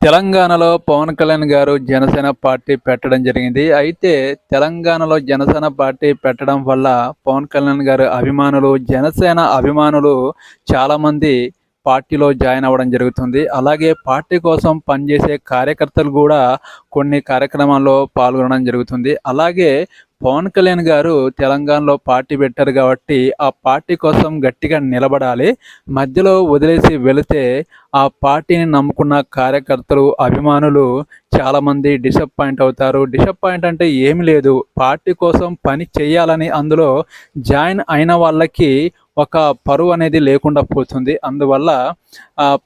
తెలంగాణలో పవన్ కళ్యాణ్ గారు జనసేన పార్టీ పెట్టడం జరిగింది. అయితే తెలంగాణలో జనసేన పార్టీ పెట్టడం వల్ల పవన్ కళ్యాణ్ గారి అభిమానులు, జనసేన అభిమానులు చాలామంది పార్టీలో జాయిన్ అవ్వడం జరుగుతుంది. అలాగే పార్టీ కోసం పనిచేసే కార్యకర్తలు కూడా కొన్ని కార్యక్రమాల్లో పాల్గొనడం జరుగుతుంది. అలాగే పవన్ కళ్యాణ్ గారు తెలంగాణలో పార్టీ పెట్టారు కాబట్టి ఆ పార్టీ కోసం గట్టిగా నిలబడాలి. మధ్యలో వదిలేసి వెళితే ఆ పార్టీని నమ్ముకున్న కార్యకర్తలు, అభిమానులు చాలామంది డిసప్పాయింట్ అవుతారు. డిసప్పాయింట్ అంటే ఏమి లేదు. పార్టీ కోసం పని చేయాలని అందులో జాయిన్ అయిన వాళ్ళకి ఒక పరువు అనేది లేకుండా పోతుంది. అందువల్ల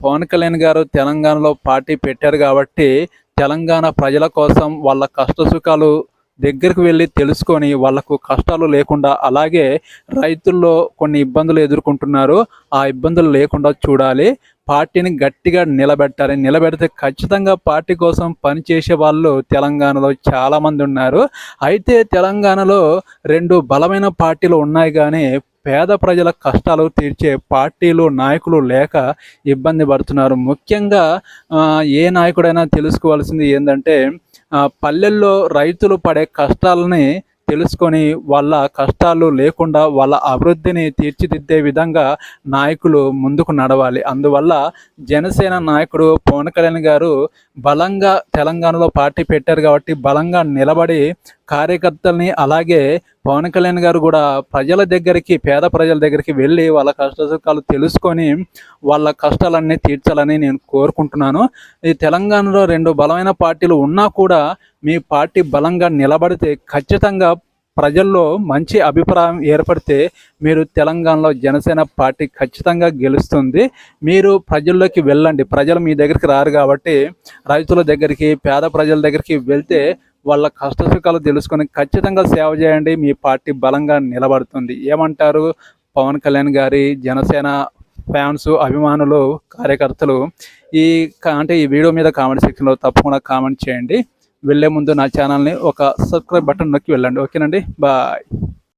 పవన్ కళ్యాణ్ గారు తెలంగాణలో పార్టీ పెట్టారు కాబట్టి తెలంగాణ ప్రజల కోసం వాళ్ళ కష్టసుఖాలు దగ్గరికి వెళ్ళి తెలుసుకొని వాళ్ళకు కష్టాలు లేకుండా, అలాగే రైతుల్లో కొన్ని ఇబ్బందులు ఎదుర్కొంటున్నారు, ఆ ఇబ్బందులు లేకుండా చూడాలి. పార్టీని గట్టిగా నిలబెట్టాలి. నిలబెడితే ఖచ్చితంగా పార్టీ కోసం పనిచేసే వాళ్ళు తెలంగాణలో చాలామంది ఉన్నారు. అయితే తెలంగాణలో 2 బలమైన పార్టీలు ఉన్నాయి కానీ పేద ప్రజల కష్టాలు తీర్చే పార్టీలు, నాయకులు లేక ఇబ్బంది పడుతున్నారు. ముఖ్యంగా ఏ నాయకుడైనా తెలుసుకోవాల్సింది ఏంటంటే పల్లెల్లో రైతులు పడే కష్టాలని తెలుసుకొని వాళ్ళ కష్టాలు లేకుండా వాళ్ళ అభివృద్ధిని తీర్చిదిద్దే విధంగా నాయకులు ముందుకు నడవాలి. అందువల్ల జనసేన నాయకుడు పవన్ కళ్యాణ్ గారు బలంగా తెలంగాణలో పార్టీ పెట్టారు కాబట్టి బలంగా నిలబడి కార్యకర్తల్ని, అలాగే పవన్ కళ్యాణ్ గారు కూడా ప్రజల దగ్గరికి, పేద ప్రజల దగ్గరికి వెళ్ళి వాళ్ళ కష్టసుఖాలు తెలుసుకొని వాళ్ళ కష్టాలన్నీ తీర్చాలని నేను కోరుకుంటున్నాను. ఈ తెలంగాణలో 2 బలమైన పార్టీలు ఉన్నా కూడా మీ పార్టీ బలంగా నిలబడితే ఖచ్చితంగా ప్రజల్లో మంచి అభిప్రాయం ఏర్పడితే మీరు తెలంగాణలో జనసేన పార్టీ ఖచ్చితంగా గెలుస్తుంది. మీరు ప్రజల్లోకి వెళ్ళండి. ప్రజలు మీ దగ్గరికి రారు కాబట్టి రైతుల దగ్గరికి, పేద ప్రజల దగ్గరికి వెళ్తే వాళ్ళ కష్టసుఖాలు తెలుసుకొని ఖచ్చితంగా సేవ చేయండి. మీ పార్టీ బలంగా నిలబడుతుంది. ఏమంటారు పవన్ కళ్యాణ్ గారి జనసేన ఫ్యాన్స్, అభిమానులు, కార్యకర్తలు? ఈ వీడియో మీద కామెంట్ సెక్షన్లో తప్పకుండా కామెంట్ చేయండి. వెళ్ళే ముందు నా ఛానల్ని ఒక సబ్స్క్రైబ్ బటన్ నొక్కి వెళ్ళండి. ఓకేనండి, బాయ్.